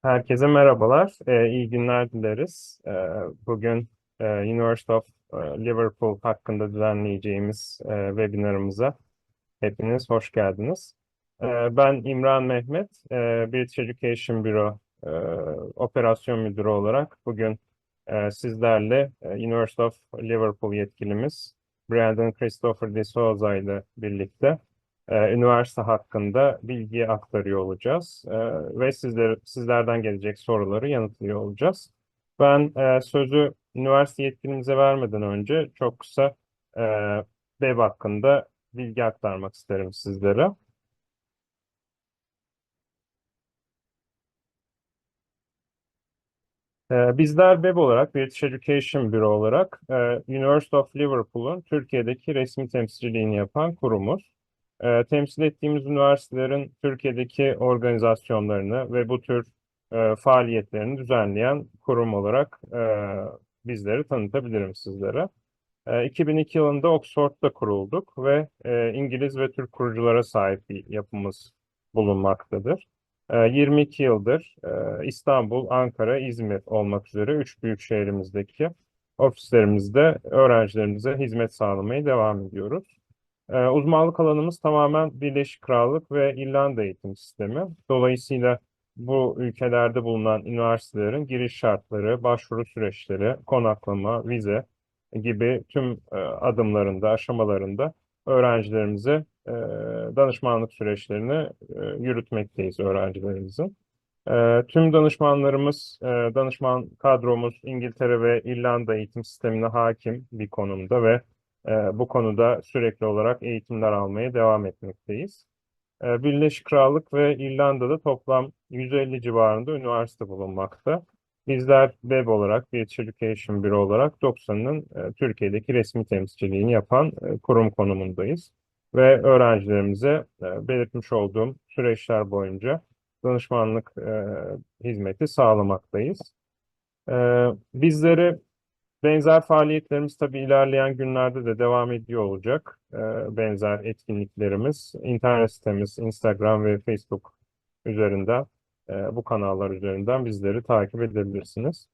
Herkese merhabalar, iyi günler dileriz. Bugün University of Liverpool hakkında düzenleyeceğimiz webinarımıza hepiniz hoş geldiniz. Ben İmran Mehmet, British Education Bureau Operasyon Müdürü olarak bugün sizlerle University of Liverpool yetkilimiz Brandon Christopher de Souza ile birlikte üniversite hakkında bilgi aktarıyor olacağız. Ve sizlerden gelecek soruları yanıtlıyor olacağız. Ben sözü üniversite yetkilimize vermeden önce çok kısa e, BEB hakkında bilgi aktarmak isterim sizlere. Bizler BEB olarak, British Education Bureau olarak University of Liverpool'un Türkiye'deki resmi temsilciliğini yapan kurumuz. Temsil ettiğimiz üniversitelerin Türkiye'deki organizasyonlarını ve bu tür faaliyetlerini düzenleyen kurum olarak bizleri tanıtabilirim sizlere. 2002 yılında Oxford'da kurulduk ve İngiliz ve Türk kuruculara sahip bir yapımız bulunmaktadır. 22 yıldır İstanbul, Ankara, İzmir olmak üzere üç büyük şehrimizdeki ofislerimizde öğrencilerimize hizmet sağlamaya devam ediyoruz. Uzmanlık alanımız tamamen Birleşik Krallık ve İrlanda eğitim sistemi. Dolayısıyla bu ülkelerde bulunan üniversitelerin giriş şartları, başvuru süreçleri, konaklama, vize gibi tüm adımlarında, aşamalarında öğrencilerimize danışmanlık süreçlerini yürütmekteyiz öğrencilerimizin. Tüm danışmanlarımız, danışman kadromuz İngiltere ve İrlanda eğitim sistemine hakim bir konumda ve bu konuda sürekli olarak eğitimler almaya devam etmekteyiz. Birleşik Krallık ve İrlanda'da toplam 150 civarında üniversite bulunmakta. Bizler BEB olarak, British Education Bureau olarak 90'ın Türkiye'deki resmi temsilciliğini yapan kurum konumundayız. Ve öğrencilerimize belirtmiş olduğum süreçler boyunca danışmanlık hizmeti sağlamaktayız. Bizleri benzer faaliyetlerimiz tabii ilerleyen günlerde de devam ediyor olacak. Benzer etkinliklerimiz internet sitemiz Instagram ve Facebook üzerinden bu kanallar üzerinden bizleri takip edebilirsiniz.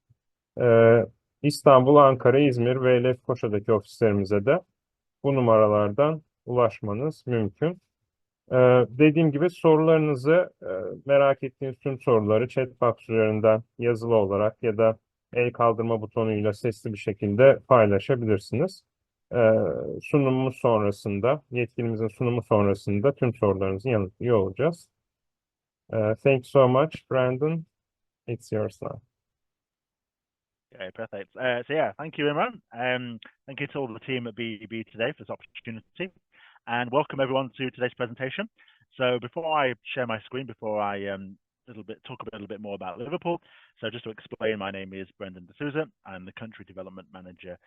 İstanbul, Ankara, İzmir ve Lefkoşa'daki ofislerimize de bu numaralardan ulaşmanız mümkün. Dediğim gibi sorularınızı merak ettiğiniz tüm soruları chat box üzerinden yazılı olarak ya da el kaldırma butonuyla sesli bir şekilde paylaşabilirsiniz. Sunumumuz sonrasında, yetkilimizin sunumu sonrasında tüm sorularınızı yanıtlıyor olacağız. Thank you so much, Brandon. It's yours now. Okay, perfect. So yeah, thank you, Imran. Thank you to all the team at BEB today for this opportunity, and welcome everyone to today's presentation. So before I share my screen, before I talk a little bit more about Liverpool. So just to explain, my name is Brendan D'Souza. I'm the Country Development Manager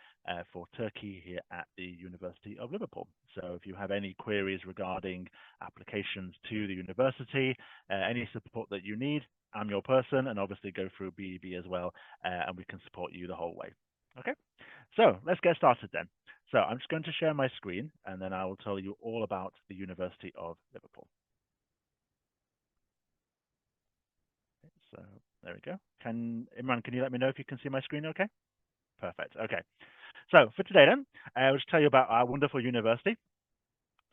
for Turkey here at the University of Liverpool. So if you have any queries regarding applications to the university, any support that you need, I'm your person, and obviously go through BEB as well, and we can support you the whole way. Okay, so let's get started then. So I'm just going to share my screen, and then I will tell you all about the University of Liverpool. Okay, so there we go. Imran, can you let me know if you can see my screen okay? Perfect, okay. So for today then, I'll just tell you about our wonderful university.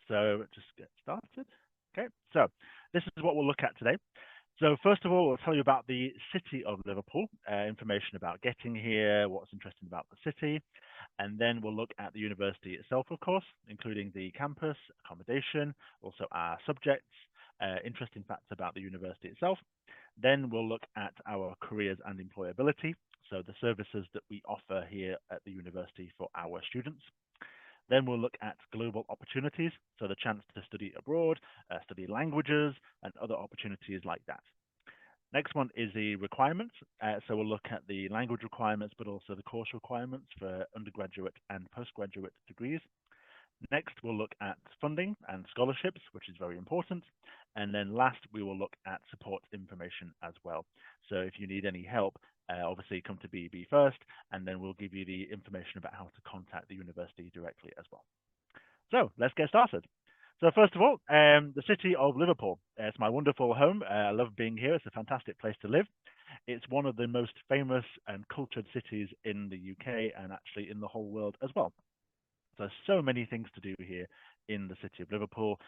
So just get started. Okay, so this is what we'll look at today. So first of all, we'll tell you about the city of Liverpool, information about getting here, what's interesting about the city, and then we'll look at the university itself, of course, including the campus, accommodation, also our subjects, interesting facts about the university itself. Then we'll look at our careers and employability, so the services that we offer here at the university for our students. Then we'll look at global opportunities, so the chance to study abroad, study languages, and other opportunities like that. Next one is the requirements. So we'll look at the language requirements, but also the course requirements for undergraduate and postgraduate degrees. Next, we'll look at funding and scholarships, which is very important. And then last, we will look at support information as well. So if you need any help, obviously come to BEB first, and then we'll give you the information about how to contact the university directly as well. So let's get started. So first of all, the city of Liverpool. It's my wonderful home. I love being here. It's a fantastic place to live. it's one of the most famous and cultured cities in the UK and actually in the whole world as well. So many things to do here in the city of Liverpool.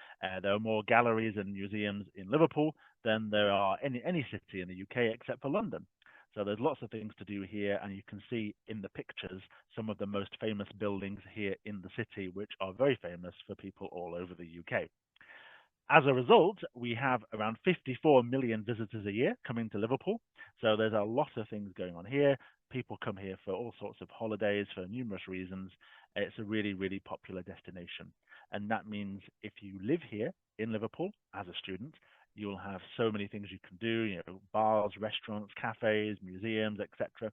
There are more galleries and museums in Liverpool than there are any city in the UK except for London. So there's lots of things to do here, and you can see in the pictures some of the most famous buildings here in the city, which are very famous for people all over the UK. As a result, we have around 54 million visitors a year coming to Liverpool. So there's a lot of things going on here. People come here for all sorts of holidays for numerous reasons. It's a really, really popular destination. And that means if you live here in Liverpool as a student, you'll have so many things you can do, you know, bars, restaurants, cafes, museums, etc.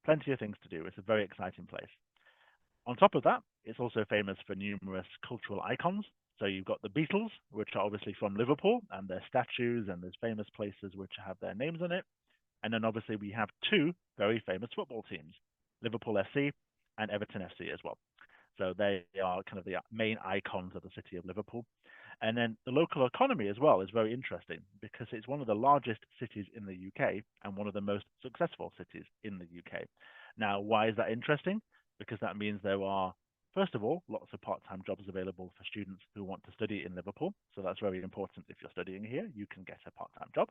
Plenty of things to do. It's a very exciting place. On top of that, it's also famous for numerous cultural icons. So you've got the Beatles, which are obviously from Liverpool, and their statues, and there's famous places which have their names on it. And then obviously we have two very famous football teams, Liverpool FC and Everton FC as well. So they are kind of the main icons of the city of Liverpool. And then the local economy as well is very interesting because it's one of the largest cities in the UK and one of the most successful cities in the UK. Now, why is that interesting? Because that means there are, first of all, lots of part-time jobs available for students who want to study in Liverpool. So that's very important. If you're studying here, you can get a part-time job.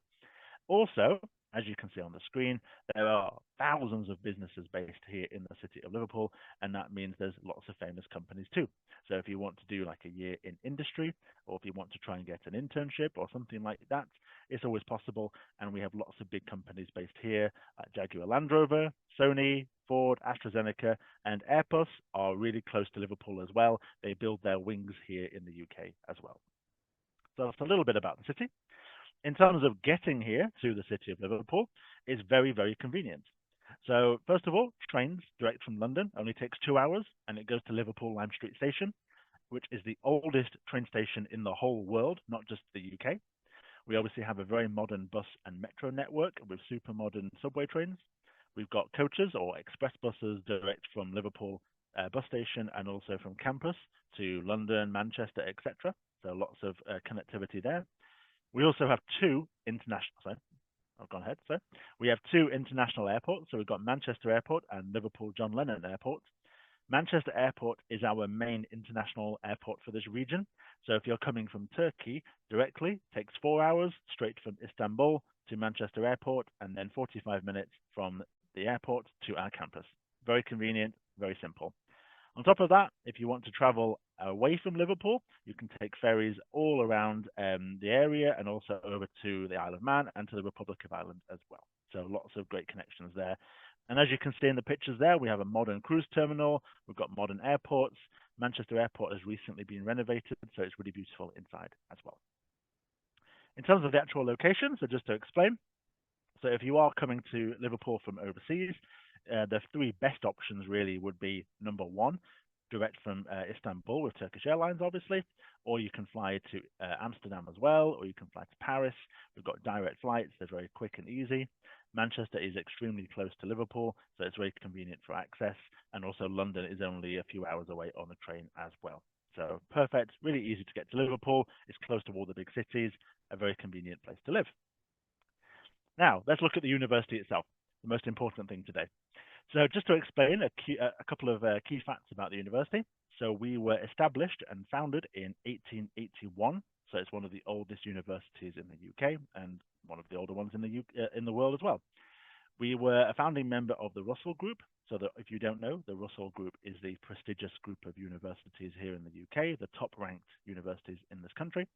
Also, as you can see on the screen, there are thousands of businesses based here in the city of Liverpool, and that means there's lots of famous companies too. So if you want to do like a year in industry, or if you want to try and get an internship or something like that, it's always possible. And we have lots of big companies based here, like Jaguar Land Rover, Sony, Ford, AstraZeneca, and Airbus are really close to Liverpool as well. They build their wings here in the UK as well. So that's a little bit about the city. In terms of getting here to the city of Liverpool, it's very, very convenient. So first of all, trains direct from London only takes 2 hours, and it goes to Liverpool Lime Street Station, which is the oldest train station in the whole world, not just the UK. We obviously have a very modern bus and metro network with super modern subway trains. We've got coaches or express buses direct from Liverpool bus station and also from campus to London, Manchester, etc. So lots of connectivity there. We also have two international, we have two international airports. So we've got Manchester Airport and Liverpool John Lennon Airport. Manchester Airport is our main international airport for this region. So if you're coming from Turkey directly, it takes 4 hours straight from Istanbul to Manchester Airport, and then 45 minutes from the airport to our campus. Very convenient, very simple. On top of that, if you want to travel away from Liverpool, you can take ferries all around the area and also over to the Isle of Man and to the Republic of Ireland as well. So lots of great connections there. And as you can see in the pictures there, we have a modern cruise terminal. We've got modern airports. Manchester Airport has recently been renovated, so it's really beautiful inside as well. In terms of the actual location, so just to explain, so if you are coming to Liverpool from overseas, the three best options really would be number one, direct from Istanbul with Turkish Airlines, obviously, or you can fly to Amsterdam as well, or you can fly to Paris. We've got direct flights. They're very quick and easy. Manchester is extremely close to Liverpool, so it's very convenient for access. And also London is only a few hours away on the train as well. So perfect, really easy to get to Liverpool. It's close to all the big cities, a very convenient place to live. Now, let's look at the university itself, the most important thing today. So just to explain a couple of key facts about the university. So we were established and founded in 1881. So it's one of the oldest universities in the UK and one of the older ones in the world as well. We were a founding member of the Russell Group. So that if you don't know, the Russell Group is the prestigious group of universities here in the UK, the top ranked universities in this country.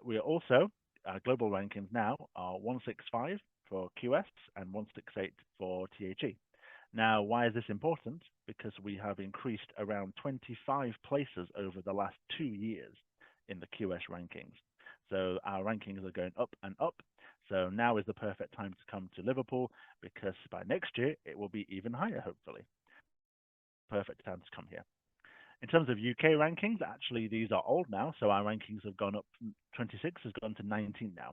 We are also, our global rankings now are 165 for QS and 168 for THE. Now, why is this important? Because we have increased around 25 places over the last 2 years in the QS rankings. So our rankings are going up and up. So now is the perfect time to come to Liverpool, because by next year, it will be even higher, hopefully. Perfect time to come here. In terms of UK rankings, actually, these are old now. So our rankings have gone up from 26 has gone to 19 now.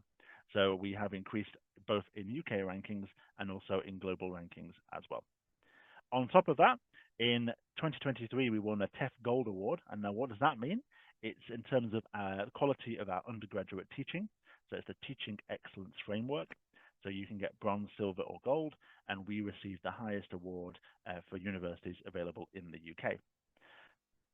So we have increased both in UK rankings and also in global rankings as well. On top of that, in 2023, we won a TEF Gold award. And now what does that mean? It's in terms of the quality of our undergraduate teaching. So it's the Teaching Excellence Framework. So you can get bronze, silver, or gold, and we received the highest award for universities available in the UK.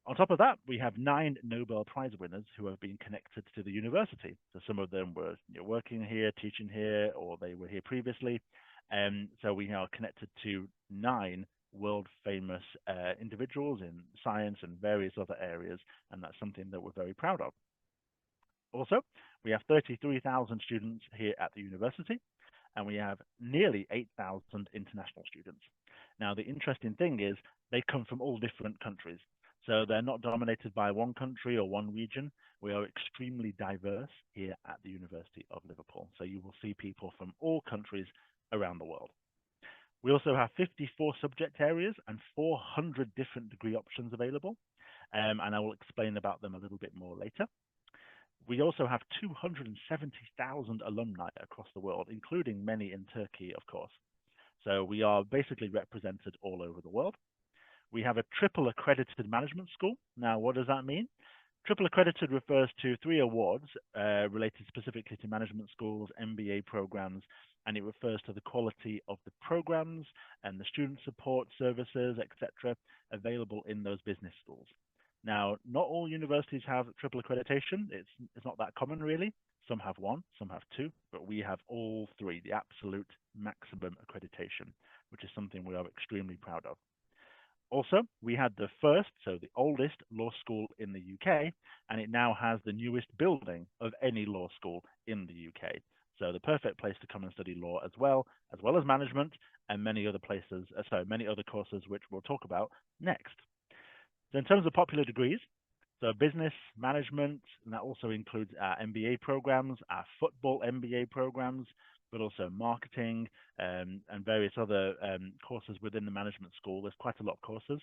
On top of that, we have 9 Nobel Prize winners who have been connected to the university. So some of them were working here, teaching here, or they were here previously. So we are connected to 9 world-famous individuals in science and various other areas, and that's something that we're very proud of. Also, we have 33,000 students here at the university, and we have nearly 8,000 international students. Now, the interesting thing is they come from all different countries. So they're not dominated by one country or one region. We are extremely diverse here at the University of Liverpool. So you will see people from all countries around the world. We also have 54 subject areas and 400 different degree options available. And I will explain about them a little bit more later. We also have 270,000 alumni across the world, including many in Turkey, of course. So we are basically represented all over the world. We have a triple accredited management school. Now, what does that mean? Triple accredited refers to 3 awards related specifically to management schools, MBA programs, and it refers to the quality of the programs and the student support services, etc., available in those business schools. Now, not all universities have triple accreditation. It's not that common, really. Some have 1, some have 2, but we have all 3, the absolute maximum accreditation, which is something we are extremely proud of. Also, we had the first, so the oldest law school in the UK, and it now has the newest building of any law school in the UK. So the perfect place to come and study law as well as management and many other places, many other courses which we'll talk about next. So in terms of popular degrees, so business management, and that also includes our MBA programs, our football MBA programs, but also marketing and various other courses within the management school. There's quite a lot of courses.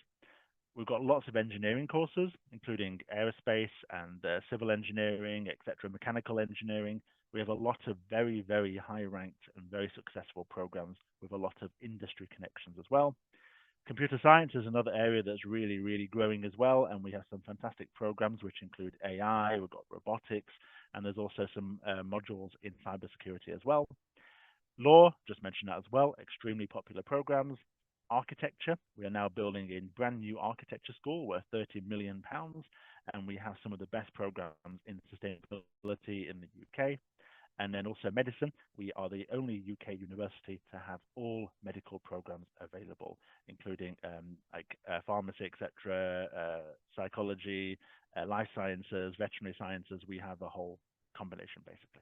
We've got lots of engineering courses, including aerospace and civil engineering, etc., mechanical engineering. We have a lot of very, very high-ranked and very successful programs with a lot of industry connections as well. Computer science is another area that's really, really growing as well, and we have some fantastic programs which include AI, we've got robotics, and there's also some modules in cybersecurity as well. Law, just mentioned that as well, extremely popular programs. Architecture, we are now building a brand new architecture school worth £30 million, and we have some of the best programs in sustainability in the UK. And then also medicine, we are the only UK university to have all medical programs available, including pharmacy, etc., psychology, life sciences, veterinary sciences. We have a whole combination, basically.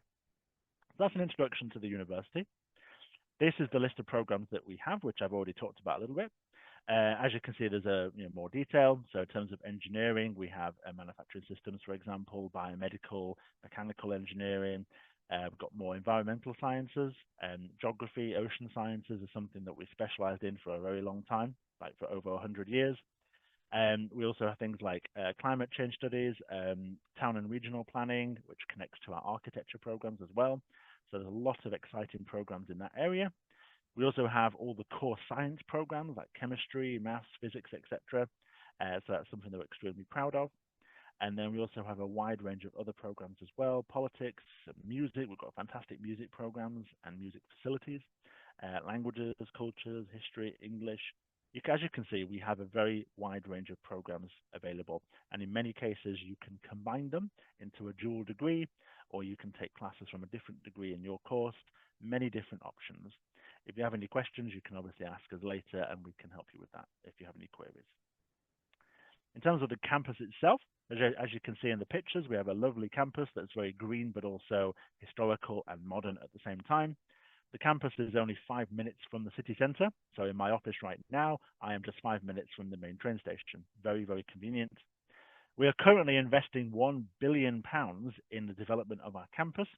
That's an introduction to the university. This is the list of programs that we have, which I've already talked about a little bit. As you can see, there's more detail. So in terms of engineering, we have manufacturing systems, for example, biomedical, mechanical engineering. We've got more environmental sciences, and geography, ocean sciences is something that we specialized in for a very long time, like for over 100 years. We also have things like climate change studies, town and regional planning, which connects to our architecture programs as well. So there's a lot of exciting programs in that area. We also have all the core science programs like chemistry, maths, physics, etc. So that's something that we're extremely proud of. And then we also have a wide range of other programs as well, politics, music. We've got fantastic music programs and music facilities, languages, cultures, history, English. As you can see, we have a very wide range of programs available. And in many cases, you can combine them into a dual degree, or you can take classes from a different degree in your course, many different options. If you have any questions, you can obviously ask us later, and we can help you with that if you have any queries. In terms of the campus itself, as you can see in the pictures, we have a lovely campus that's very green, but also historical and modern at the same time. The campus is only 5 minutes from the city centre. So in my office right now, I am just 5 minutes from the main train station. Very, very convenient. We are currently investing £1 billion in the development of our campus.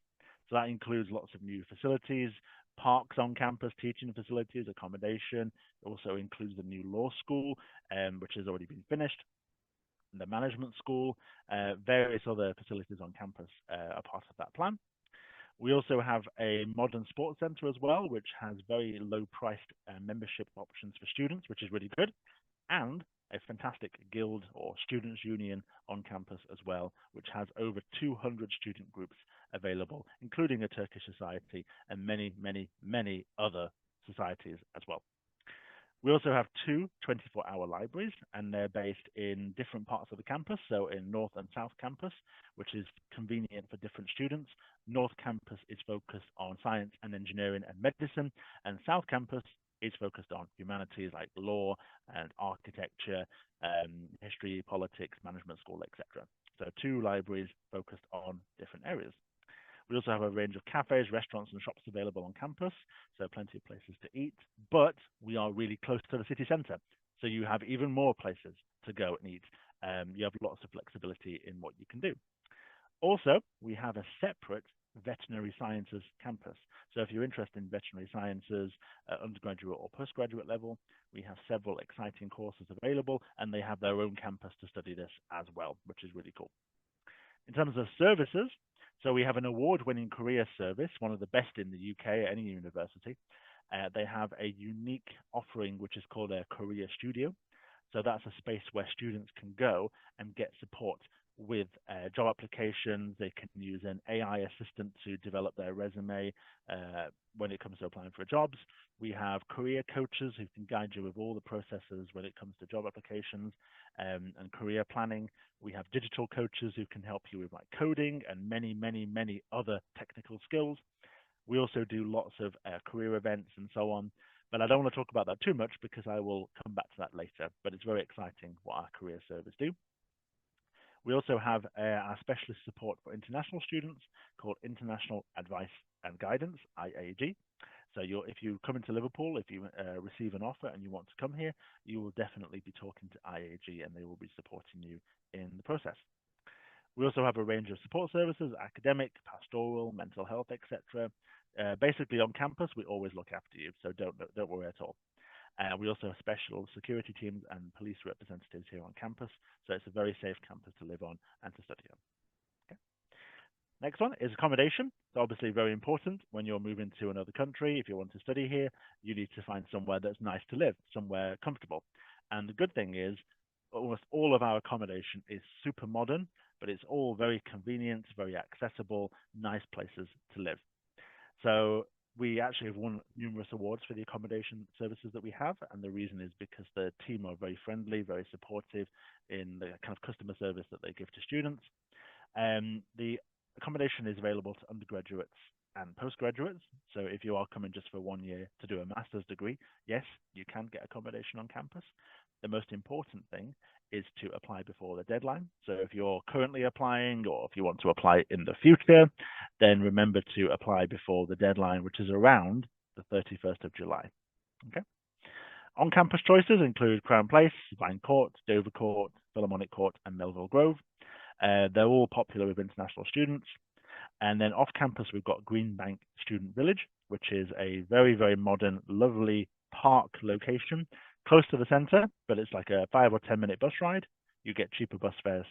So that includes lots of new facilities, parks on campus, teaching facilities, accommodation. It also includes the new law school, which has already been finished, the management school, various other facilities on campus are part of that plan. We also have a modern sports center as well, which has very low-priced membership options for students, which is really good, and a fantastic guild or students' union on campus as well, which has over 200 student groups available, including a Turkish society and many, many, many other societies as well. We also have two 24-hour libraries, and they're based in different parts of the campus, so in North and South Campus, which is convenient for different students. North Campus is focused on science and engineering and medicine, and South Campus is focused on humanities like law and architecture, history, politics, management school, etc. So two libraries focused on different areas. We also have a range of cafes, restaurants, and shops available on campus, so plenty of places to eat, but we are really close to the city centre, so you have even more places to go and eat. You have lots of flexibility in what you can do. Also, we have a separate veterinary sciences campus. So if you're interested in veterinary sciences at undergraduate or postgraduate level, we have several exciting courses available, and they have their own campus to study this as well, which is really cool. In terms of services, so we have an award-winning career service, one of the best in the UK at any university. They have a unique offering which is called a career studio. So that's a space where students can go and get support with job applications. They can use an AI assistant to develop their resume when it comes to applying for jobs. We have career coaches who can guide you with all the processes when it comes to job applications and career planning. We have digital coaches who can help you with like coding and many, many, many other technical skills. We also do lots of career events and so on, but I don't want to talk about that too much because I will come back to that later, but it's very exciting what our career service do. We also have our specialist support for international students called International Advice and Guidance, IAG. So if you come into Liverpool, if you receive an offer and you want to come here, you will definitely be talking to IAG and they will be supporting you in the process. We also have a range of support services, academic, pastoral, mental health, etc. Basically on campus, we always look after you, so don't worry at all. We also have special security teams and police representatives here on campus, so it's a very safe campus to live on and to study on. Okay. Next one is accommodation. It's obviously very important when you're moving to another country. If you want to study here, you need to find somewhere that's nice to live, somewhere comfortable. And the good thing is almost all of our accommodation is super modern, but it's all very convenient, very accessible, nice places to live. So we actually have won numerous awards for the accommodation services that we have, and the reason is because the team are very friendly, very supportive in the kind of customer service that they give to students. The accommodation is available to undergraduates and postgraduates. So if you are coming just for 1 year to do a master's degree, yes, you can get accommodation on campus. The most important thing is to apply before the deadline. So if you're currently applying or if you want to apply in the future, then remember to apply before the deadline, which is around the 31st of July. Okay. On-campus choices include Crown Place, Vine Court, Dover Court, Philharmonic Court, and Melville Grove. They're all popular with international students. And then off-campus, we've got Greenbank Student Village, which is a very, very modern, lovely park location close to the center, but it's like a 5 or 10 minute bus ride. You get cheaper bus fares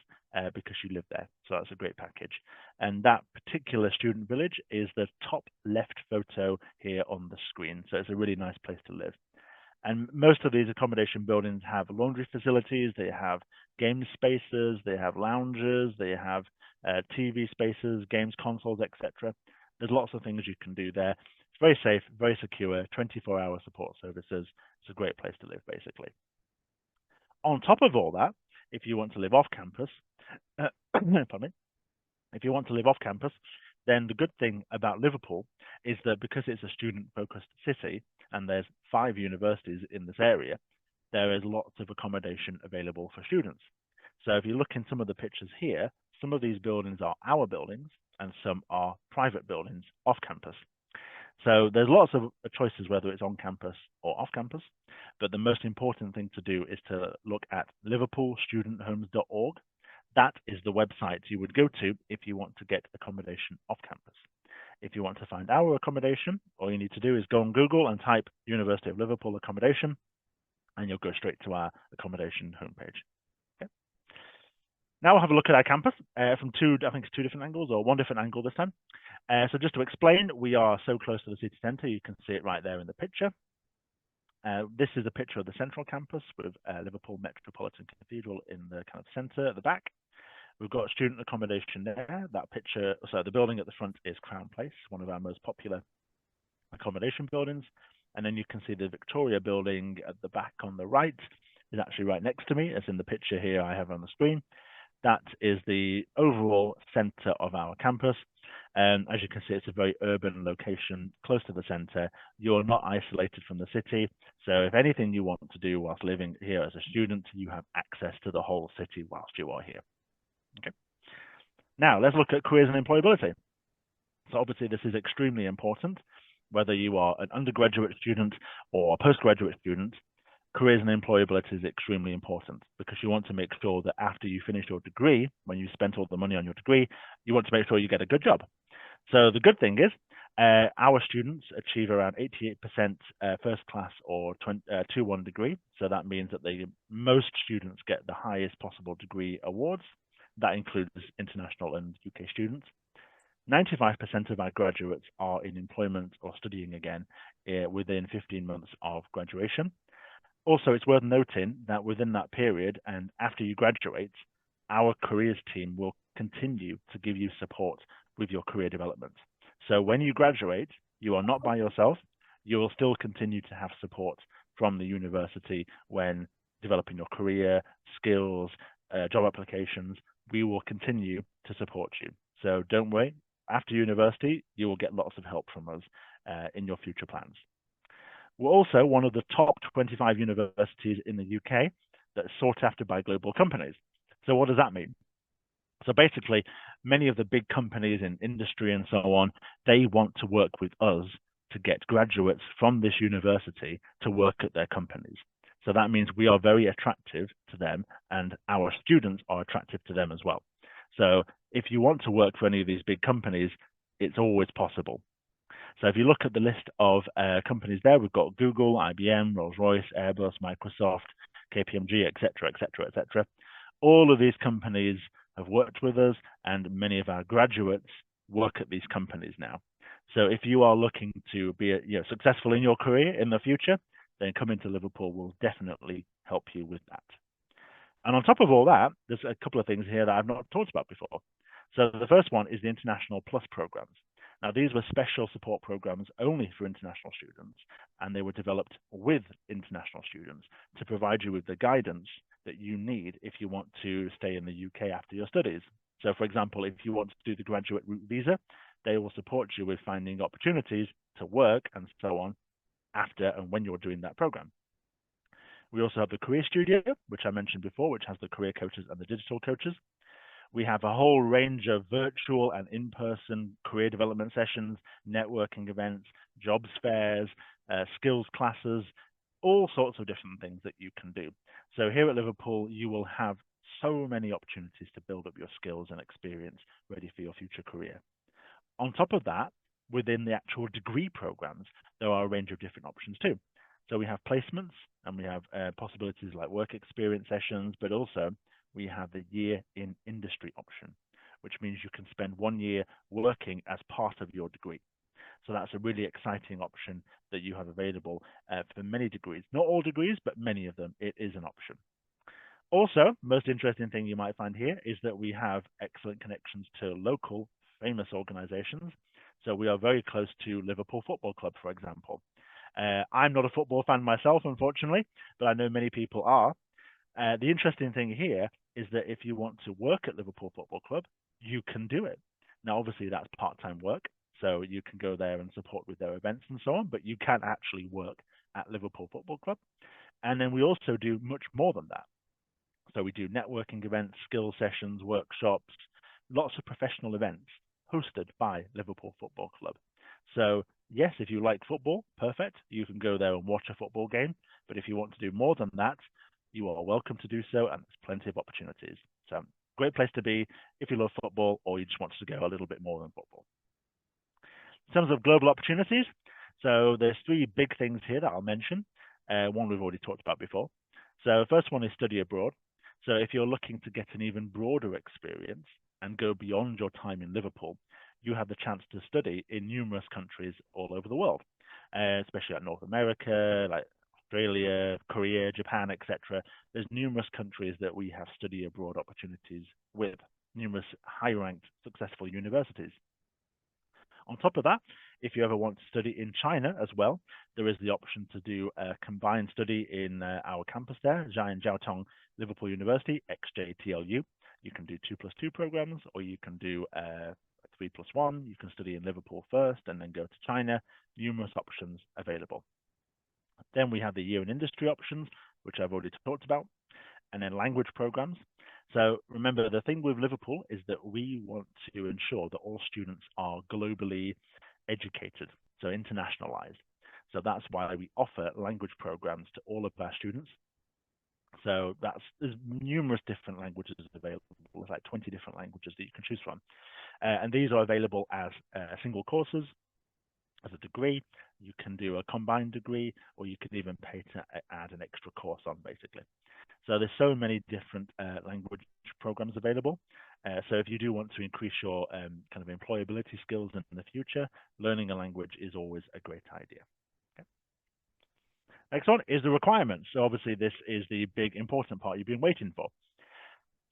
because you live there. So that's a great package. And that particular student village is the top left photo here on the screen. So it's a really nice place to live. And most of these accommodation buildings have laundry facilities, they have game spaces, they have lounges, they have TV spaces, games consoles, etc. There's lots of things you can do there. It's very safe, very secure, 24-hour support services. It's a great place to live, basically. On top of all that, if you want to live off campus, pardon me, if you want to live off campus, then the good thing about Liverpool is that because it's a student-focused city and there's 5 universities in this area, there is lots of accommodation available for students. So if you look in some of the pictures here, some of these buildings are our buildings and some are private buildings off campus. So there's lots of choices whether it's on campus or off campus, but the most important thing to do is to look at liverpoolstudenthomes.org. That is the website you would go to if you want to get accommodation off campus. If you want to find our accommodation, all you need to do is go on Google and type University of Liverpool accommodation, and you'll go straight to our accommodation homepage. Okay. Now we'll have a look at our campus from two different angles, or one different angle this time. So just to explain, we are so close to the city centre, you can see it right there in the picture. This is a picture of the central campus with Liverpool Metropolitan Cathedral in the kind of centre at the back. We've got student accommodation there. That picture, so the building at the front is Crown Place, one of our most popular accommodation buildings. And then you can see the Victoria building at the back on the right is actually right next to me, as in the picture here I have on the screen. That is the overall center of our campus. And as you can see, it's a very urban location close to the center. You're not isolated from the city. So if anything you want to do whilst living here as a student, you have access to the whole city whilst you are here. Okay. Now let's look at careers and employability. So obviously this is extremely important, whether you are an undergraduate student or a postgraduate student. Careers and employability is extremely important because you want to make sure that after you finish your degree, when you spent all the money on your degree, you want to make sure you get a good job. So the good thing is our students achieve around 88% first class or 2-1 degree. So that means that most students get the highest possible degree awards. That includes international and UK students. 95% of our graduates are in employment or studying again within 15 months of graduation. Also, it's worth noting that within that period and after you graduate, our careers team will continue to give you support with your career development. So when you graduate, you are not by yourself. You will still continue to have support from the university when developing your career, skills, job applications. We will continue to support you. So don't worry. After university, you will get lots of help from us in your future plans. We're also one of the top 25 universities in the UK that's sought after by global companies. So what does that mean? So basically, many of the big companies in industry and so on, they want to work with us to get graduates from this university to work at their companies. So that means we are very attractive to them and our students are attractive to them as well. So if you want to work for any of these big companies, it's always possible. So if you look at the list of companies there, we've got Google, IBM, Rolls-Royce, Airbus, Microsoft, KPMG, etc., etc., etc. All of these companies have worked with us, and many of our graduates work at these companies now. So if you are looking to be successful in your career in the future, then coming to Liverpool will definitely help you with that. And on top of all that, there's a couple of things here that I've not talked about before. So the first one is the International Plus programs. Now, these were special support programs only for international students, and they were developed with international students to provide you with the guidance that you need if you want to stay in the UK after your studies. So, for example, if you want to do the graduate route visa, they will support you with finding opportunities to work and so on after and when you're doing that program. We also have the Career Studio, which I mentioned before, which has the career coaches and the digital coaches. We have a whole range of virtual and in-person career development sessions, networking events, jobs fairs, skills classes, all sorts of different things that you can do. So here at Liverpool, you will have so many opportunities to build up your skills and experience ready for your future career. On top of that, within the actual degree programs, there are a range of different options too. So we have placements and we have possibilities like work experience sessions, but also we have the year in industry option, which means you can spend 1 year working as part of your degree. So that's a really exciting option that you have available for many degrees. Not all degrees, but many of them, it is an option. Also, most interesting thing you might find here is that we have excellent connections to local famous organizations. So we are very close to Liverpool Football Club, for example. I'm not a football fan myself, unfortunately, but I know many people are. The interesting thing here is that if you want to work at Liverpool Football Club, you can do it. Now, obviously, that's part-time work, so you can go there and support with their events and so on, but you can actually work at Liverpool Football Club. And then we also do much more than that. So we do networking events, skill sessions, workshops, lots of professional events hosted by Liverpool Football Club. So yes, if you like football, perfect. You can go there and watch a football game. But if you want to do more than that, you are welcome to do so, and there's plenty of opportunities. So great place to be if you love football or you just want to go a little bit more than football. In terms of global opportunities, so there's 3 big things here that I'll mention. One we've already talked about before. So first one is study abroad. So if you're looking to get an even broader experience and go beyond your time in Liverpool, you have the chance to study in numerous countries all over the world, especially like North America, like Australia, Korea, Japan, etc. There's numerous countries that we have study abroad opportunities with. numerous high-ranked successful universities. On top of that, if you ever want to study in China as well, there is the option to do a combined study in our campus there, Jiaotong Liverpool University, XJTLU. You can do 2+2 programs, or you can do 3+1. You can study in Liverpool first and then go to China. Numerous options available. Then we have the year in industry options, which I've already talked about, and then language programs. So remember, the thing with Liverpool is that we want to ensure that all students are globally educated, so internationalized. So that's why we offer language programs to all of our students. So there's numerous different languages available. There's like 20 different languages that you can choose from. And these are available as single courses, as a degree. You can do a combined degree, or you could even pay to add an extra course on, basically. So there's so many different language programs available. So if you do want to increase your kind of employability skills in the future, learning a language is always a great idea. Okay. Next one is the requirements. So obviously this is the big important part you've been waiting for.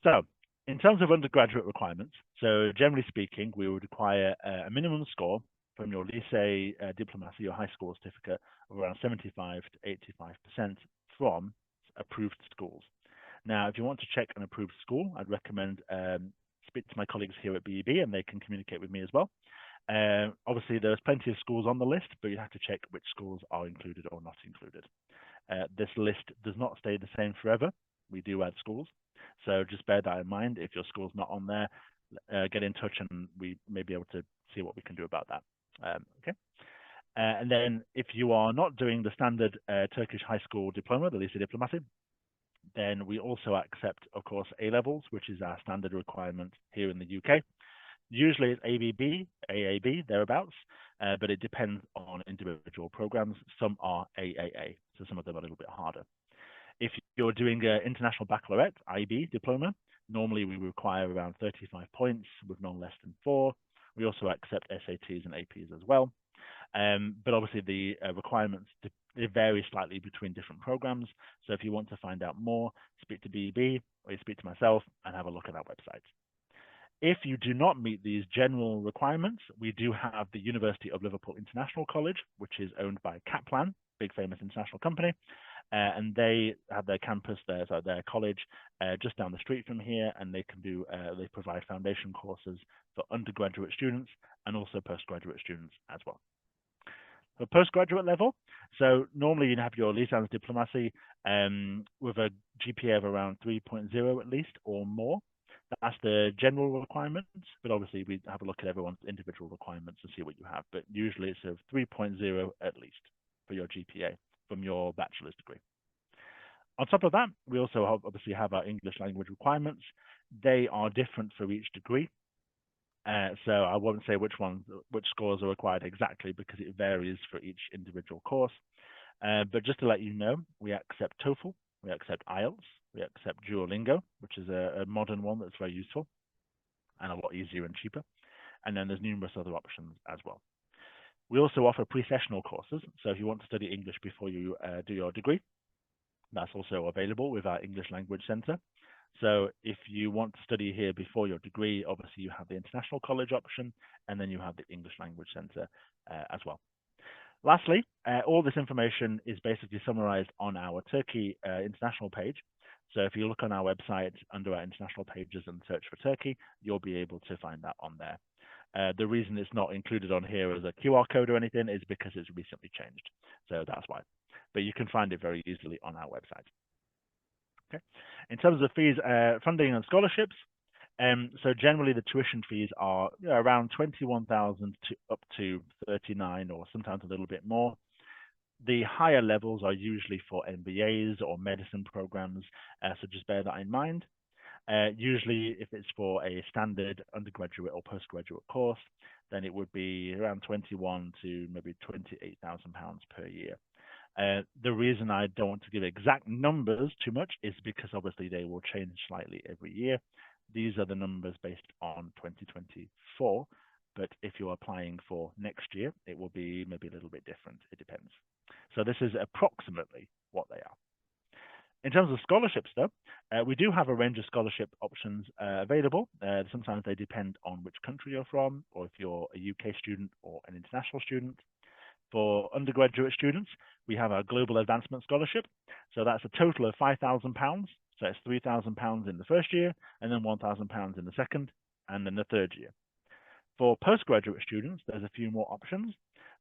So in terms of undergraduate requirements, so generally speaking, we would require a minimum score from your lycée diplomatie, your high school certificate, of around 75 to 85% from approved schools. Now, if you want to check an approved school, I'd recommend speak to my colleagues here at BEB, and they can communicate with me as well. Obviously, there's plenty of schools on the list, but you have to check which schools are included or not included. This list does not stay the same forever. We do add schools, so just bear that in mind. If your school's not on there, get in touch, and we may be able to see what we can do about that. Okay. And then if you are not doing the standard Turkish high school diploma, the lycée diplomatie, then we also accept, of course, A-levels, which is our standard requirement here in the UK. Usually it's ABB, AAB, thereabouts, but it depends on individual programs. Some are AAA, so some of them are a little bit harder. If you're doing an international baccalaureate, IB diploma, normally we require around 35 points with none less than 4. We also accept SATs and APs as well. But obviously the requirements they vary slightly between different programs. So if you want to find out more, speak to BEB or you speak to myself and have a look at our website. If you do not meet these general requirements, we do have the University of Liverpool International College, which is owned by Kaplan, big famous international company. And they have their campus there, so their college just down the street from here, and they can do they provide foundation courses for undergraduate students and also postgraduate students as well. For postgraduate level, so normally you'd have your licence diplomatie with a GPA of around 3.0 at least or more. That's the general requirements, but obviously we have a look at everyone's individual requirements and see what you have. But usually it's a 3.0 at least for your GPA from your bachelor's degree. On top of that, we also obviously have our English language requirements. They are different for each degree. So I won't say which scores are required exactly because it varies for each individual course. But just to let you know, we accept TOEFL, we accept IELTS, we accept Duolingo, which is a modern one that's very useful and a lot easier and cheaper. And then there's numerous other options as well. We also offer pre-sessional courses. So if you want to study English before you do your degree, that's also available with our English Language Centre. So if you want to study here before your degree, obviously you have the International College option, and then you have the English Language Centre as well. Lastly, all this information is basically summarized on our Turkey international page. So if you look on our website under our international pages and search for Turkey, you'll be able to find that on there. The reason it's not included on here as a QR code or anything is because it's recently changed. So that's why. But you can find it very easily on our website. Okay. In terms of fees, funding and scholarships, so generally the tuition fees are around 21,000 to up to 39 or sometimes a little bit more. The higher levels are usually for MBAs or medicine programs, so just bear that in mind. Usually if it's for a standard undergraduate or postgraduate course, then it would be around 21 to maybe £28,000 per year. The reason I don't want to give exact numbers too much is because obviously they will change slightly every year. These are the numbers based on 2024, but if you're applying for next year, it will be maybe a little bit different. It depends. So this is approximately what they are. In terms of scholarships, though, we do have a range of scholarship options available. Sometimes they depend on which country you're from, or if you're a UK student or an international student. For undergraduate students, we have our Global Advancement Scholarship. So that's a total of £5,000. So it's £3,000 in the first year, and then £1,000 in the second, and then the third year. For postgraduate students, there's a few more options.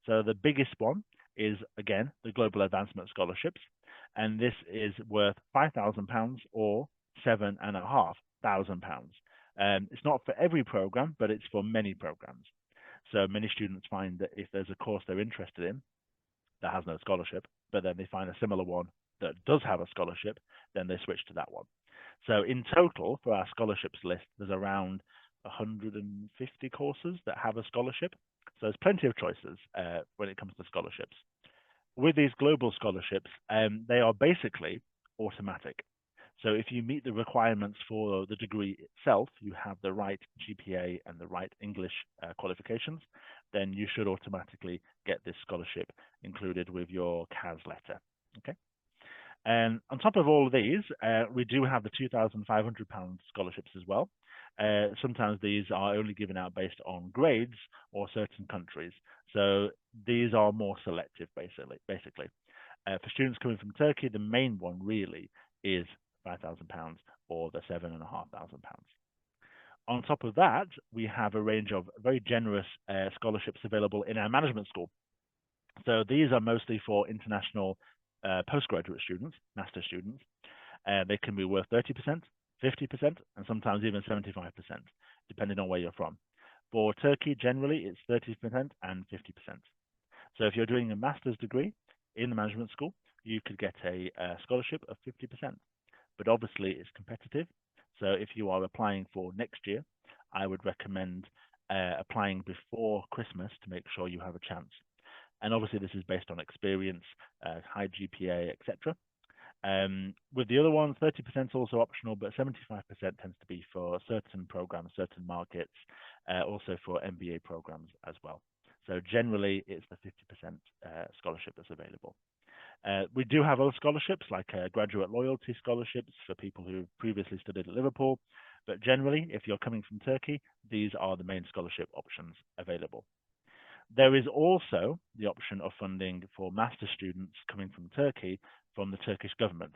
So the biggest one is, again, the Global Advancement Scholarships, and this is worth £5,000 or £7,500. It's not for every program, but it's for many programs. So many students find that if there's a course they're interested in that has no scholarship, but then they find a similar one that does have a scholarship, then they switch to that one. So in total, for our scholarships list, there's around 150 courses that have a scholarship. So there's plenty of choices when it comes to scholarships. With these global scholarships, they are basically automatic. So if you meet the requirements for the degree itself, you have the right GPA and the right English qualifications, then you should automatically get this scholarship included with your CAS letter. Okay. And on top of all of these, we do have the £2,500 scholarships as well. Sometimes these are only given out based on grades or certain countries. So these are more selective, basically. For students coming from Turkey, the main one really is £5,000 or the £7,500. On top of that, we have a range of very generous scholarships available in our management school. So these are mostly for international postgraduate students, master students. They can be worth 30%, 50%, and sometimes even 75%, depending on where you're from. For Turkey, generally, it's 30% and 50%. So if you're doing a master's degree in the management school, you could get a scholarship of 50%. But obviously, it's competitive. So if you are applying for next year, I would recommend applying before Christmas to make sure you have a chance. And obviously, this is based on experience, high GPA, etc. With the other ones, 30% is also optional, but 75% tends to be for certain programs, certain markets, also for MBA programs as well. So generally, it's the 50% scholarship that's available. We do have other scholarships like graduate loyalty scholarships for people who previously studied at Liverpool. But generally, if you're coming from Turkey, these are the main scholarship options available. There is also the option of funding for master students coming from Turkey from the Turkish government.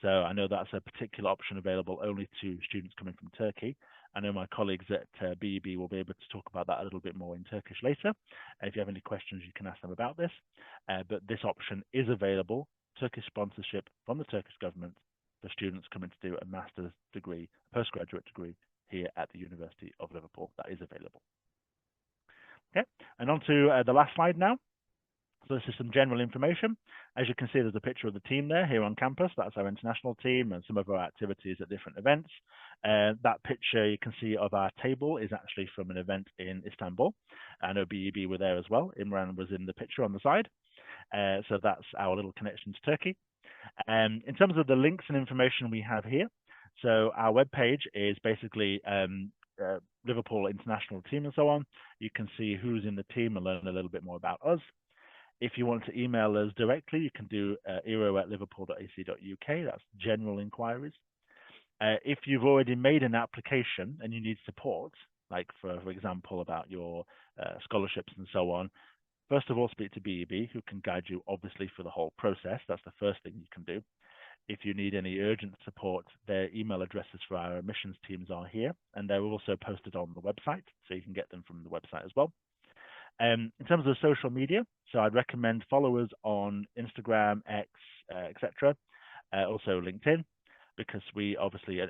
So I know that's a particular option available only to students coming from Turkey. I know my colleagues at BEB will be able to talk about that a little bit more in Turkish later. If you have any questions, you can ask them about this. But this option is available, Turkish sponsorship from the Turkish government for students coming to do a master's degree, postgraduate degree here at the University of Liverpool. That is available. Okay, and on to the last slide now. So this is some general information. As you can see, there's a picture of the team there here on campus. That's our international team and some of our activities at different events. That picture you can see of our table is actually from an event in Istanbul. I know BEB were there as well. Imran was in the picture on the side. So that's our little connection to Turkey. In terms of the links and information we have here, so our webpage is basically Liverpool International Team and so on. You can see who's in the team and learn a little bit more about us. If you want to email us directly, you can do ero@liverpool.ac.uk. That's general inquiries. If you've already made an application and you need support, like for example, about your scholarships and so on, first of all, speak to BEB, who can guide you obviously for the whole process. That's the first thing you can do. If you need any urgent support, their email addresses for our admissions teams are here, and they're also posted on the website, so you can get them from the website as well. In terms of social media, so I'd recommend followers on Instagram, X, etc., also LinkedIn, because we obviously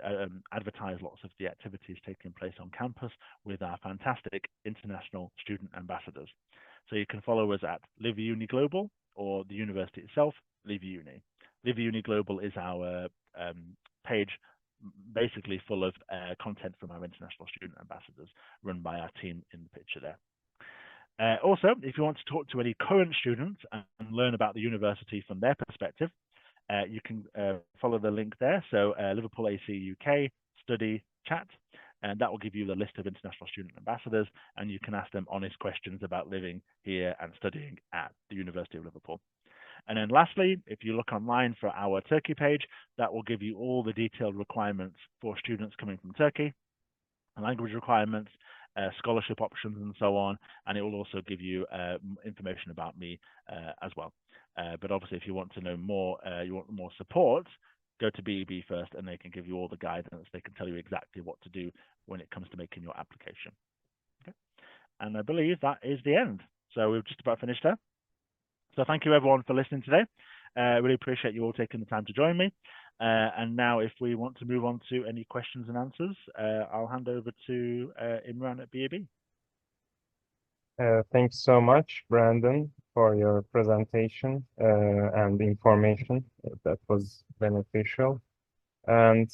advertise lots of the activities taking place on campus with our fantastic international student ambassadors. So you can follow us at LiveUni Global or the university itself, LiveUni. LiveUni Global is our page basically full of content from our international student ambassadors run by our team in the picture there. Also, if you want to talk to any current students and learn about the university from their perspective, you can follow the link there. So Liverpool AC UK study chat, and that will give you the list of international student ambassadors, and you can ask them honest questions about living here and studying at the University of Liverpool. And then lastly, if you look online for our Turkey page, that will give you all the detailed requirements for students coming from Turkey, language requirements, scholarship options, and so on. And it will also give you information about me as well. But obviously, if you want to know more, you want more support, go to BEB first, and they can give you all the guidance. They can tell you exactly what to do when it comes to making your application. Okay. And I believe that is the end. So we've just about finished there. So thank you everyone for listening today. Really appreciate you all taking the time to join me. And now if we want to move on to any questions and answers, I'll hand over to Imran at BEB. Thanks so much, Brandon, for your presentation and the information. That was beneficial. And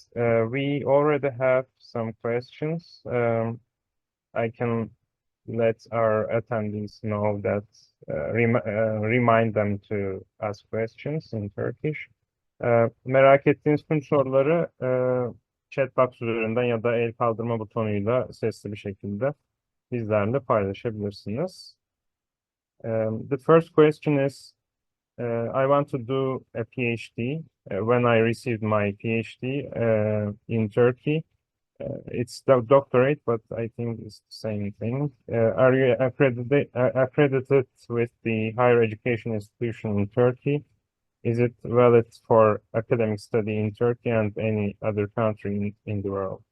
we already have some questions. I can let our attendees know that remind them to ask questions in Turkish. Merak ettiğiniz tüm soruları chat box üzerinden ya da el kaldırma butonuyla sesli bir şekilde bizlerle paylaşabilirsiniz. The first question is, I want to do a PhD. When I received my PhD in Turkey, it's the doctorate, but I think it's the same thing. Are you accredited with the higher education institution in Turkey? Is it valid for academic study in Turkey and any other country in the world?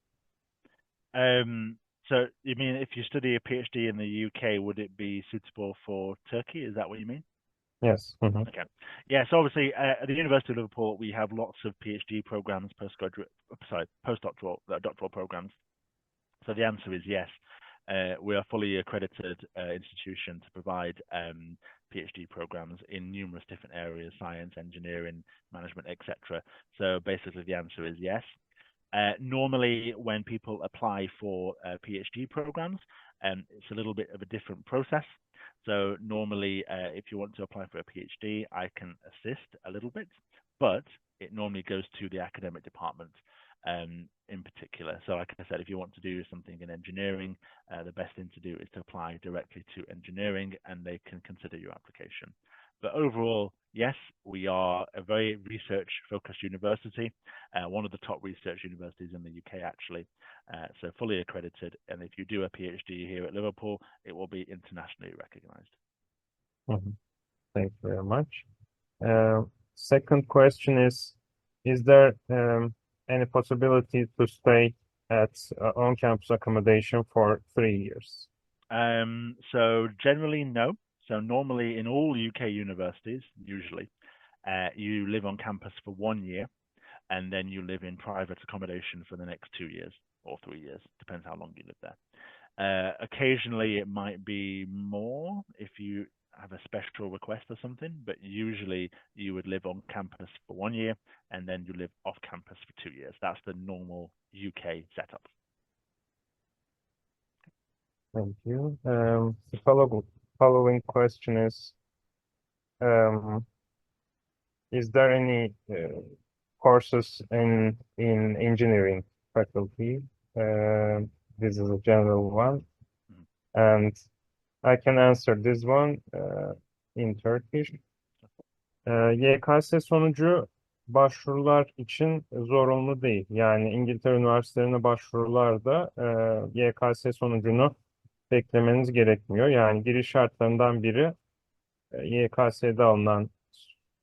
So you mean if you study a PhD in the UK, would it be suitable for Turkey? Is that what you mean? Yes. Mm-hmm. Okay. Yeah, so obviously at the University of Liverpool, we have lots of PhD programs, postdoctoral doctoral programs. So the answer is yes. We are a fully accredited institution to provide PhD programs in numerous different areas: science, engineering, management, etc. So basically the answer is yes. Normally when people apply for PhD programs, it's a little bit of a different process. So normally if you want to apply for a PhD, I can assist a little bit, but it normally goes to the academic department in particular. So like I said, if you want to do something in engineering, the best thing to do is to apply directly to engineering and they can consider your application. But overall, yes, we are a very research-focused university, one of the top research universities in the UK, actually, so fully accredited. And if you do a PhD here at Liverpool, it will be internationally recognized. Mm-hmm. Thank you very much. Second question is there any possibility to stay at on-campus accommodation for 3 years? So generally, no. So normally in all UK universities, usually, you live on campus for 1 year and then you live in private accommodation for the next 2 years or 3 years, depends how long you live there. Occasionally it might be more if you have a special request or something, but usually you would live on campus for 1 year and then you live off campus for 2 years. That's the normal UK setup. Thank you. The following question is there any courses in engineering faculty? This is a general one, and I can answer this one in Turkish. YKS sonucu başvurular için zorunlu değil. Yani İngiltere Üniversitelerine başvurularda YKS sonucunu beklemeniz gerekmiyor. Yani giriş şartlarından biri YKS'de alınan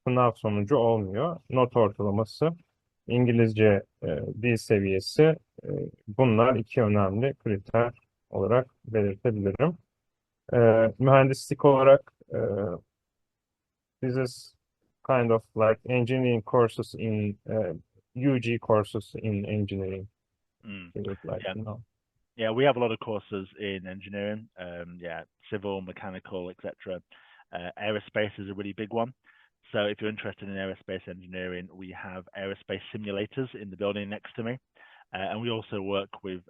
sınav sonucu olmuyor. Not ortalaması, İngilizce dil seviyesi, bunlar iki önemli kriter olarak belirtebilirim. Mühendislik olarak this is kind of like engineering courses in UG courses in engineering. You would like to know. Yeah, we have a lot of courses in engineering. Yeah, civil, mechanical, etc. Aerospace is a really big one. So if you're interested in aerospace engineering, we have aerospace simulators in the building next to me. And we also work with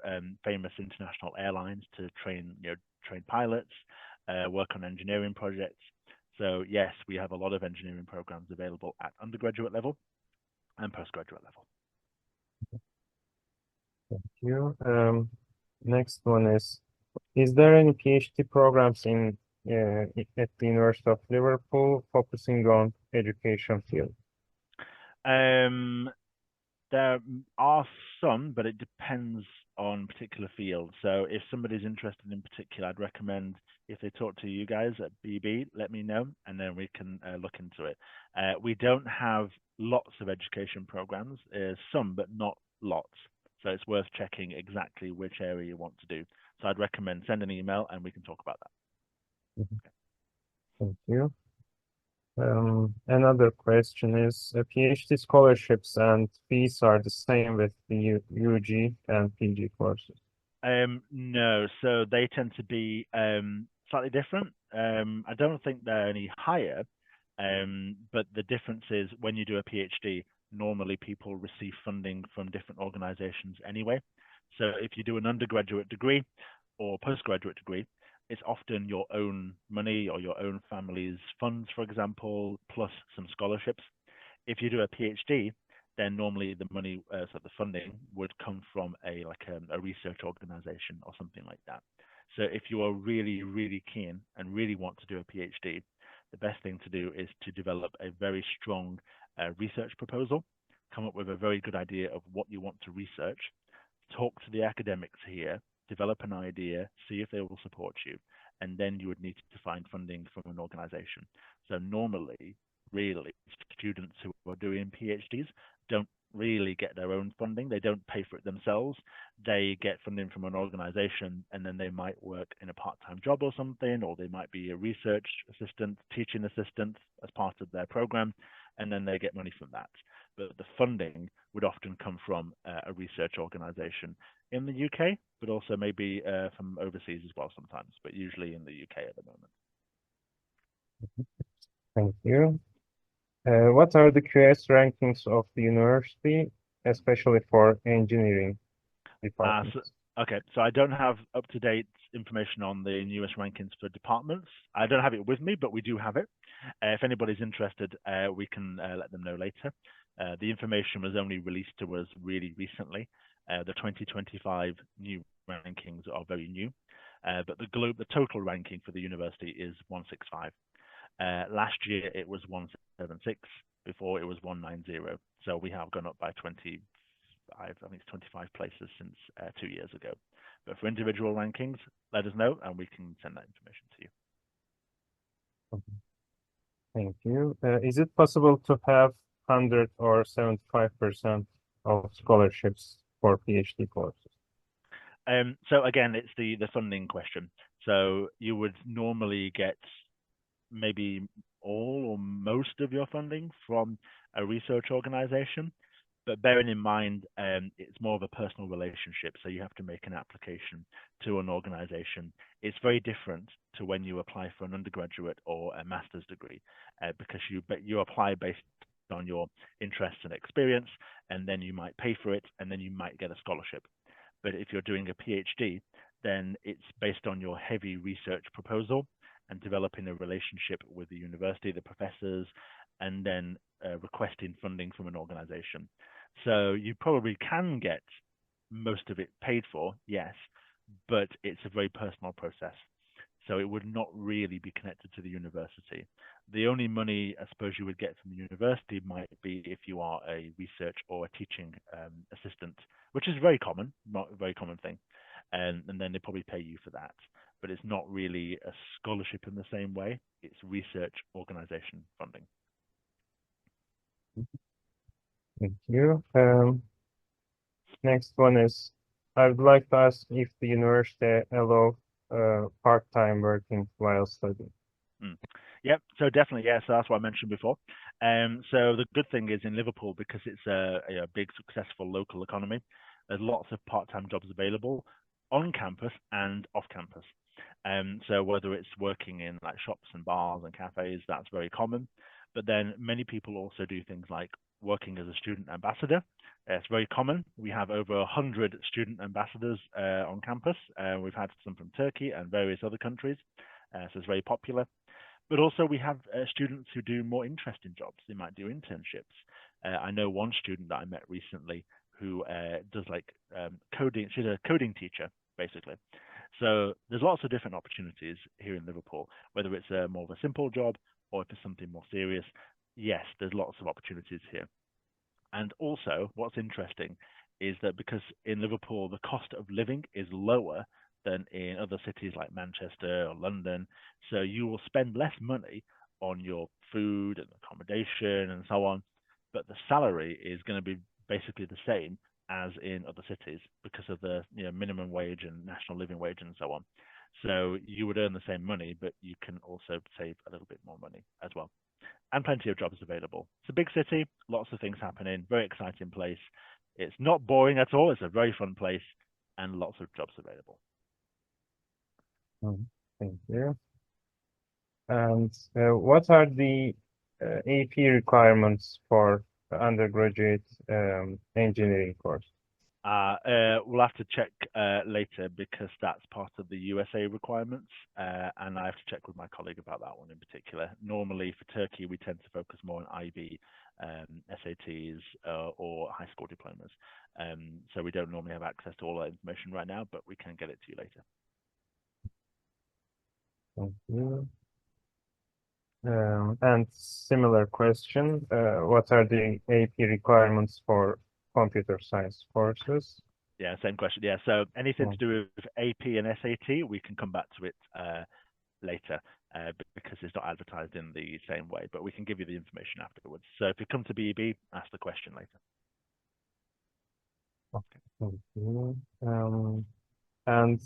famous international airlines to train pilots, work on engineering projects. So yes, we have a lot of engineering programs available at undergraduate level and postgraduate level. Thank you. Next one is there any PhD programs in at the University of Liverpool, focusing on education field? There are some, but it depends on particular fields. So if somebody's interested in particular, I'd recommend if they talk to you guys at BEB, let me know, and then we can look into it. We don't have lots of education programs, some, but not lots. So it's worth checking exactly which area you want to do. So I'd recommend send an email and we can talk about that. Thank you. Another question is, PhD scholarships and fees are the same with the UG and PG courses? No, so they tend to be slightly different. I don't think they're any higher, but the difference is when you do a PhD, normally people receive funding from different organizations anyway. So if you do an undergraduate degree or postgraduate degree, it's often your own money or your own family's funds, for example, plus some scholarships. If you do a PhD, then normally the money, so the funding would come from a research organization or something like that. So if you are really, really keen and really want to do a PhD, the best thing to do is to develop a very strong research proposal, come up with a very good idea of what you want to research, talk to the academics here, develop an idea, see if they will support you, and then you would need to find funding from an organization. So normally, really, students who are doing PhDs don't really get their own funding. They don't pay for it themselves. They get funding from an organization, and then they might work in a part-time job or something, or they might be a research assistant, teaching assistant as part of their program, and then they get money from that. But the funding would often come from a research organization in the UK, but also maybe from overseas as well sometimes, but usually in the UK at the moment. Thank you. What are the QS rankings of the university, especially for engineering departments? Okay, so I don't have up-to-date information on the newest rankings for departments. I don't have it with me, but we do have it. If anybody's interested, we can let them know later. The information was only released to us really recently. The 2025 new rankings are very new, but the total ranking for the university is 165. Last year it was 176. Before it was 190. So we have gone up by 25. I think it's 25 places since 2 years ago. But for individual rankings, let us know and we can send that information to you. Thank you. Is it possible to have 100 or 75% of scholarships for PhD courses? So again, it's the funding question. So you would normally get maybe all or most of your funding from a research organization, but bearing in mind it's more of a personal relationship, so you have to make an application to an organization. It's very different to when you apply for an undergraduate or a master's degree, because you apply based on your interests and experience, and then you might pay for it, and then you might get a scholarship. But if you're doing a PhD, then it's based on your heavy research proposal and developing a relationship with the university, the professors, and then requesting funding from an organization. So you probably can get most of it paid for, yes, but it's a very personal process. So it would not really be connected to the university. The only money I suppose you would get from the university might be if you are a research or a teaching assistant, which is very common, not a very common thing. And then they probably pay you for that. But it's not really a scholarship in the same way. It's research organization funding. Thank you. Next one is, I would like to ask if the university allow part-time working while studying. Yep, so definitely, yeah, so that's what I mentioned before. So the good thing is in Liverpool, because it's a big, successful local economy, there's lots of part-time jobs available on campus and off campus. So whether it's working in like shops and bars and cafes, that's very common. But then many people also do things like working as a student ambassador. It's very common. We have over 100 student ambassadors on campus. We've had some from Turkey and various other countries, so it's very popular. But also we have students who do more interesting jobs. They might do internships. I know one student that I met recently who does like coding. She's a coding teacher, basically. So there's lots of different opportunities here in Liverpool, whether it's a more of a simple job or if it's something more serious. Yes, there's lots of opportunities here. And also, what's interesting is that because in Liverpool, the cost of living is lower than in other cities like Manchester or London. So you will spend less money on your food and accommodation and so on, but the salary is going to be basically the same as in other cities because of the minimum wage and national living wage and so on. So you would earn the same money, but you can also save a little bit more money as well. And plenty of jobs available. It's a big city, lots of things happening, very exciting place. It's not boring at all. It's a very fun place and lots of jobs available. Thank you. And what are the AP requirements for undergraduate engineering course? We'll have to check later because that's part of the USA requirements, and I have to check with my colleague about that one in particular. Normally for Turkey, we tend to focus more on IB, SATs, or high school diplomas. So we don't normally have access to all that information right now, but we can get it to you later. Thank you. And similar question, what are the AP requirements for computer science courses? Yeah, same question. Yeah, so anything to do with AP and SAT, we can come back to it later because it's not advertised in the same way, but we can give you the information afterwards. So if you come to BEB, ask the question later. Okay. Thank you. And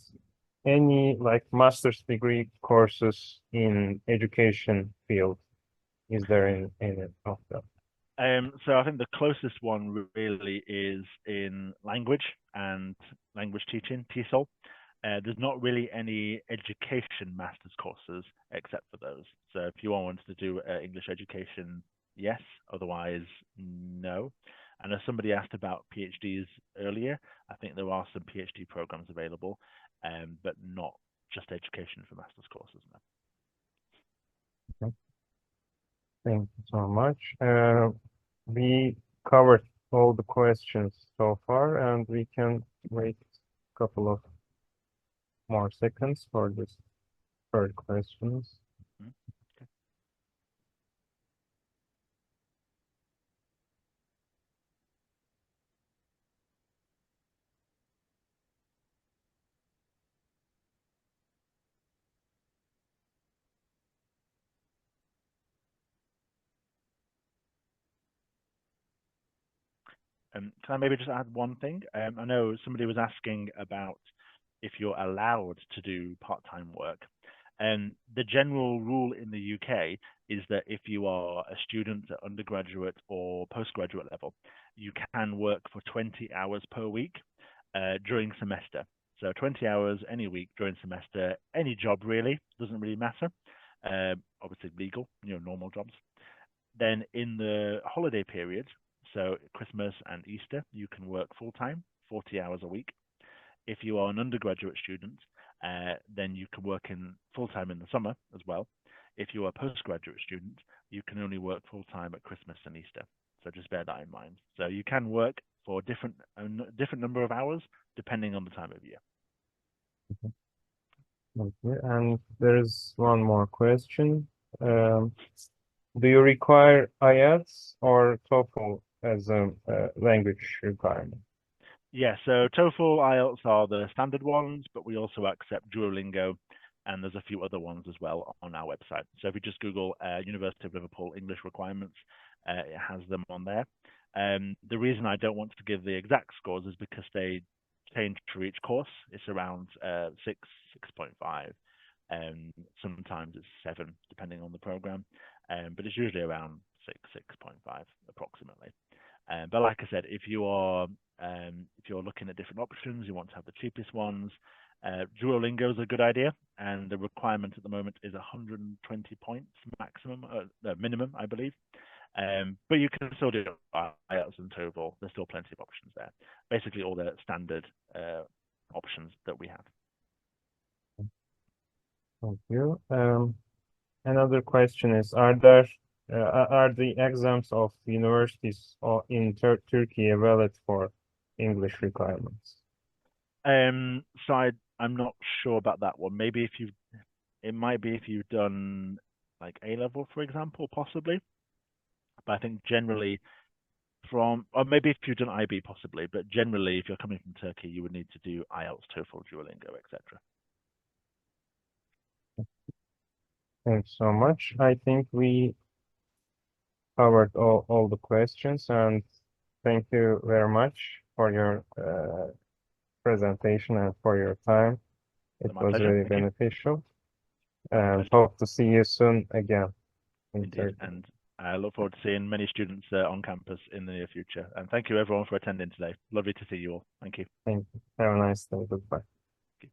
any master's degree courses in education field, is there any of them? So I think the closest one really is in language and language teaching, TESOL. There's not really any education master's courses except for those. So if you wanted to do English education, yes, otherwise, no. And as somebody asked about PhDs earlier, I think there are some PhD programs available, but not just education for master's courses, no. Okay. Thank you so much. We covered all the questions so far, and we can wait a couple of more seconds for this third questions. Okay. Can I maybe just add one thing? I know somebody was asking about if you're allowed to do part-time work. And the general rule in the UK is that if you are a student at undergraduate or postgraduate level, you can work for 20 hours per week during semester. So 20 hours any week during semester, any job really, doesn't really matter. Obviously legal, normal jobs. Then in the holiday period, so Christmas and Easter, you can work full-time, 40 hours a week. If you are an undergraduate student, then you can work in full-time in the summer as well. If you are a postgraduate student, you can only work full-time at Christmas and Easter. So just bear that in mind. So you can work for a different number of hours depending on the time of year. Okay. And there is one more question. Do you require IELTS or TOEFL as a language requirement? Yeah, so TOEFL, IELTS are the standard ones, but we also accept Duolingo, and there's a few other ones as well on our website. So if you just Google University of Liverpool English requirements, it has them on there. The reason I don't want to give the exact scores is because they change for each course. It's around 6, 6.5, and sometimes it's 7, depending on the program. But it's usually around 6, 6.5 approximately. But like I said, if you're looking at different options, you want to have the cheapest ones, Duolingo is a good idea, and the requirement at the moment is 120 points minimum, I believe. But you can still do IELTS and TOEFL. There's still plenty of options there. Basically, all the standard options that we have. Thank you. Another question is: Are the exams of universities in Turkey valid for English requirements? So I'm not sure about that one. Maybe it might be if you've done like A-level, for example, possibly. But I think generally or maybe if you've done IB, possibly. But generally, if you're coming from Turkey, you would need to do IELTS, TOEFL, Duolingo, etc. Thanks so much. I think we covered all the questions, and thank you very much for your presentation and for your time. It My was pleasure. really Thank you. beneficial, My and pleasure. hope to see you soon again in Indeed. Turkey. And I look forward to seeing many students on campus in the near future. And thank you everyone for attending today. Lovely to see you all. Thank you. Thank you. Have a nice day. Goodbye.